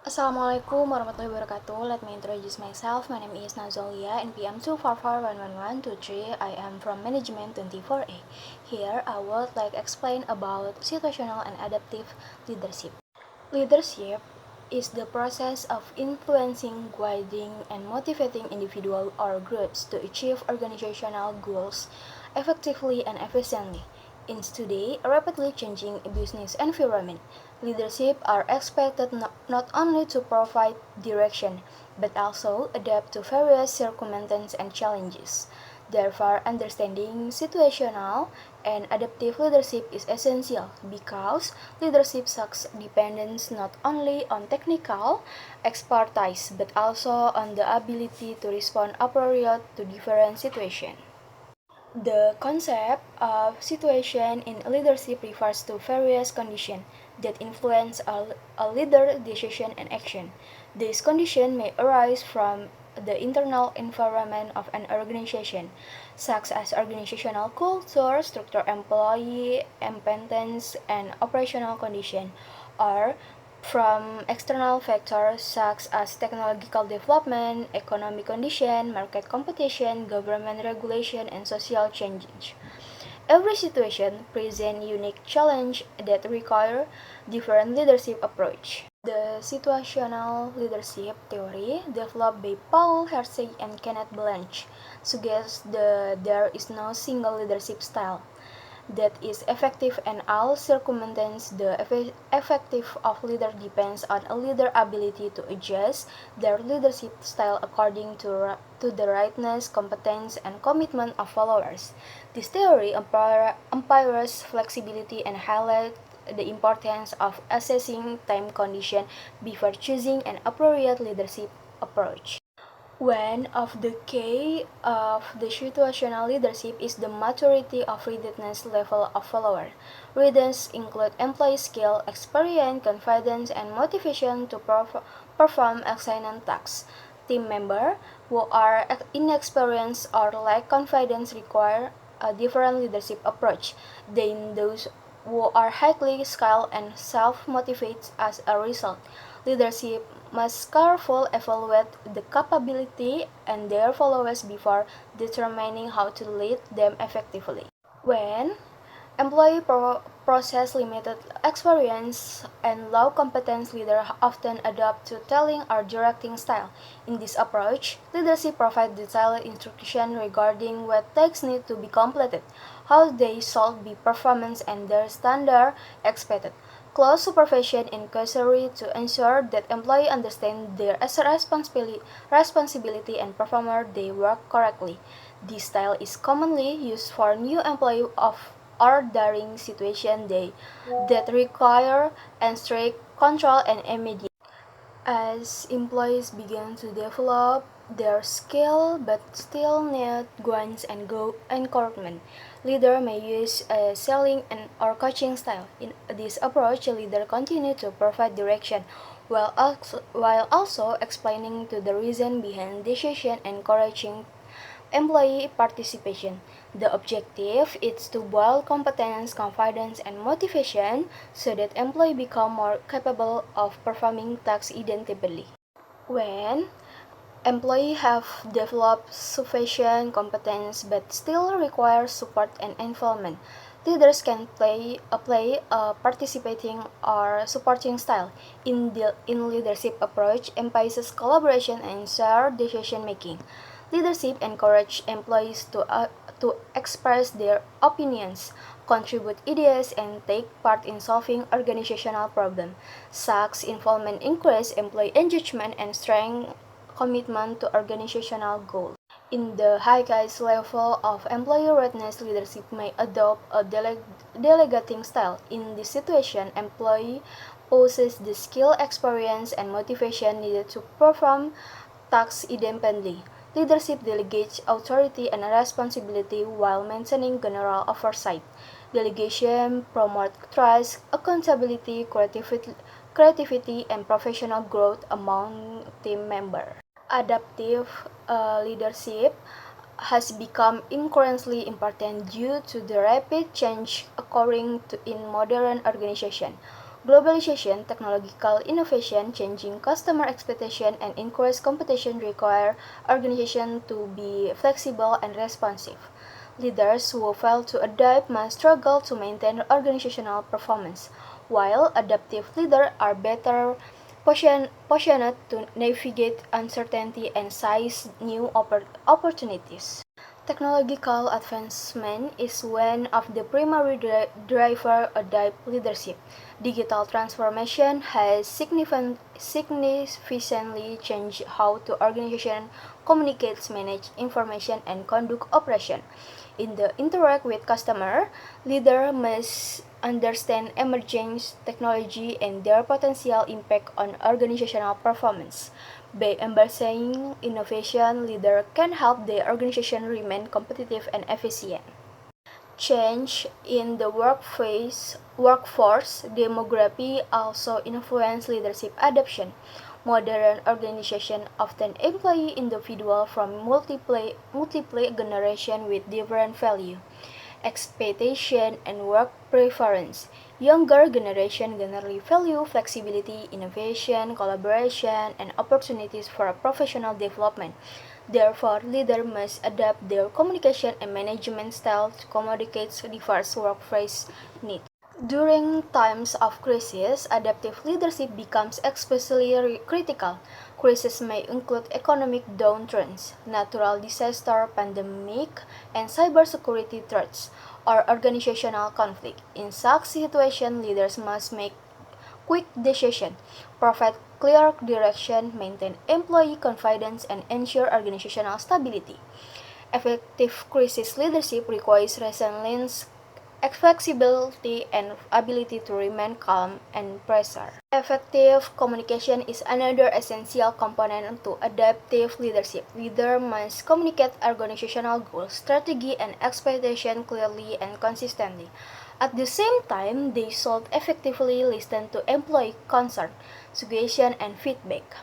Assalamualaikum warahmatullahi wabarakatuh. Let me introduce myself. My name is Nazolia, NPM 2441123. I am from Management 24A. Here, I would like to explain about situational and adaptive leadership. Leadership is the process of influencing, guiding, and motivating individuals or groups to achieve organizational goals effectively and efficiently. In today rapidly changing business environment, leadership are expected not only to provide direction, but also adapt to various circumstances and challenges. Therefore, understanding situational and adaptive leadership is essential because leadership success depends not only on technical expertise but also on the ability to respond appropriately to different situations. The concept of situation in leadership refers to various conditions that influence a leader's decision and action. These conditions may arise from the internal environment of an organization, such as organizational culture, structure, employee competence, and operational conditions, or from external factors such as technological development, economic condition, market competition, government regulation, and social change. Every situation presents unique challenges that require different leadership approach. The situational leadership theory, developed by Paul Hersey and Kenneth Blanche, suggests that there is no single leadership style that is effective in all circumstances. The effective of leader depends on a leader's ability to adjust their leadership style according to the rightness, competence, and commitment of followers. This theory empowers flexibility and highlights the importance of assessing time condition before choosing an appropriate leadership approach. One of the key of the situational leadership is the maturity of readiness level of follower. Readiness include employee skill, experience, confidence, and motivation to perform assigned tasks. Team members who are inexperienced or lack confidence require a different leadership approach than those who are highly skilled and self-motivated. As a result, leadership must carefully evaluate the capability and their followers before determining how to lead them effectively. When employee process limited experience and low competence, leaders often adopt to telling or directing style. In this approach, leadership provides detailed instruction regarding what tasks need to be completed, how they should be performed, and their standard expected. Close supervision is necessary to ensure that employees understand their responsibility and perform their work correctly. This style is commonly used for new employees or during situations that require and strict control and immediate. As employees begin to develop their skill but still need guidance and encouragement, leader may use a selling and or coaching style. In this approach, a leader continues to provide direction while also explaining to the reason behind decision and encouraging employee participation. The objective is to build competence, confidence, and motivation so that employees become more capable of performing tasks independently. When employees have developed sufficient competence but still require support and involvement, leaders can play a participating or supporting style. In leadership approach emphasizes collaboration and shared decision making. Leadership encourages employees to express their opinions, contribute ideas, and take part in solving organizational problems. Such involvement increases employee engagement and strengthens commitment to organizational goals. In the highest level of employee readiness, leadership may adopt a delegating style. In this situation, employee possess the skill, experience, and motivation needed to perform tasks independently. Leadership delegates authority and responsibility while maintaining general oversight. Delegation promotes trust, accountability, creativity, and professional growth among team members. Adaptive leadership has become increasingly important due to the rapid change occurring in modern organizations. Globalization, technological innovation, changing customer expectation, and increased competition require organizations to be flexible and responsive. Leaders who fail to adapt must struggle to maintain organizational performance, while adaptive leaders are better positioned to navigate uncertainty and seize new opportunities. Technological advancement is one of the primary drivers of leadership. Digital transformation has significantly changed how the organization communicates, manage information, and conduct operation. In the interact with customer, leader must understand emerging technology and their potential impact on organizational performance. By embracing innovation, leader can help the organization remain competitive and efficient. Change in the workforce demography also influence leadership adoption. Modern organizations often employ individuals from multiple generations with different value, expectation, and work preference. Younger generation generally value flexibility, innovation, collaboration, and opportunities for professional development. Therefore, leaders must adapt their communication and management style to accommodate diverse workplace needs. During times of crisis, adaptive leadership becomes especially critical. Crises may include economic downturns, natural disaster, pandemic, and cybersecurity threats, or organizational conflict. In such situations, leaders must make quick decisions, provide clear direction, maintain employee confidence, and ensure organizational stability. Effective crisis leadership requires resilience, flexibility, and ability to remain calm and pressure. Effective communication is another essential component to adaptive leadership. Leaders must communicate organizational goals, strategy, and expectation clearly and consistently. At the same time, they should effectively listen to employee concern, suggestion, and feedback.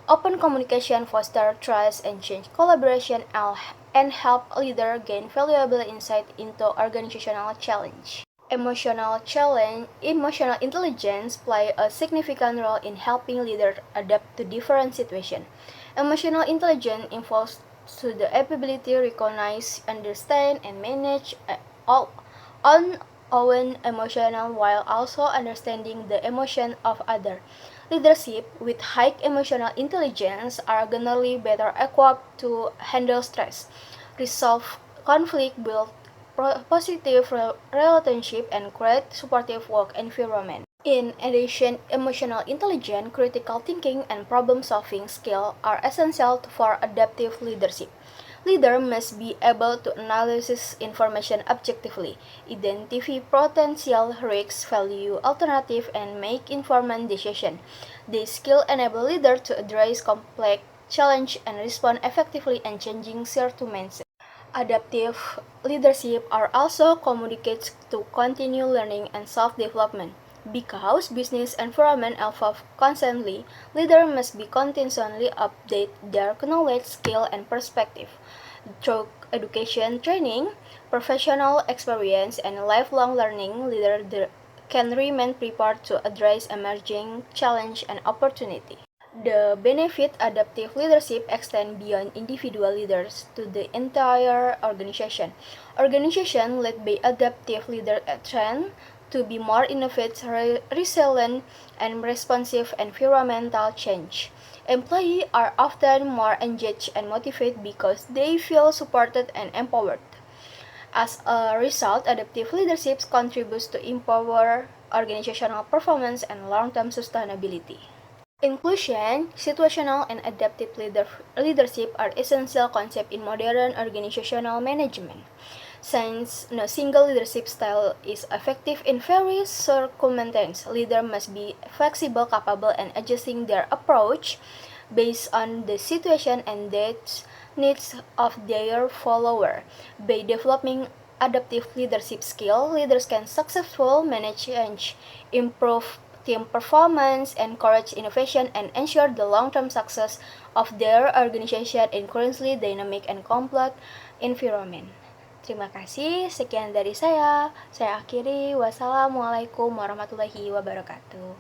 Open communication fosters trust and change collaboration and help leaders gain valuable insight into organizational challenge. Emotional intelligence play a significant role in helping leaders adapt to different situations. Emotional intelligence involves to the ability to recognize, understand, and manage all on own emotional while also understanding the emotion of others. Leadership with high emotional intelligence are generally better equipped to handle stress, resolve conflict, build positive relationship, and create supportive work environment. In addition, emotional intelligence, critical thinking, and problem-solving skills are essential for adaptive leadership. Leader must be able to analyze information objectively, identify potential risks, value alternatives, and make informed decisions. These skills enable leaders to address complex challenges and respond effectively in changing circumstances. Adaptive leadership are also communicates to continue learning and self-development. Because business environment evolve constantly, leaders must be continuously update their knowledge, skill, and perspective. Through education, training, professional experience, and lifelong learning, leaders can remain prepared to address emerging challenge and opportunity. The benefit adaptive leadership extend beyond individual leaders to the entire organization. Organization led by adaptive leaders trend to be more innovative, resilient, and responsive environmental change. Employees are often more engaged and motivated because they feel supported and empowered. As a result, adaptive leadership contributes to empower organizational performance and long-term sustainability. Inclusion, situational, and adaptive leadership are essential concepts in modern organizational management. Since no single leadership style is effective in various circumstances, leaders must be flexible, capable, and adjusting their approach based on the situation and the needs of their follower. By developing adaptive leadership skill, leaders can successfully manage change, improve team performance, encourage innovation, and ensure the long-term success of their organization in currently dynamic and complex environment. Terima kasih, sekian dari saya. Saya akhiri, wassalamualaikum warahmatullahi wabarakatuh.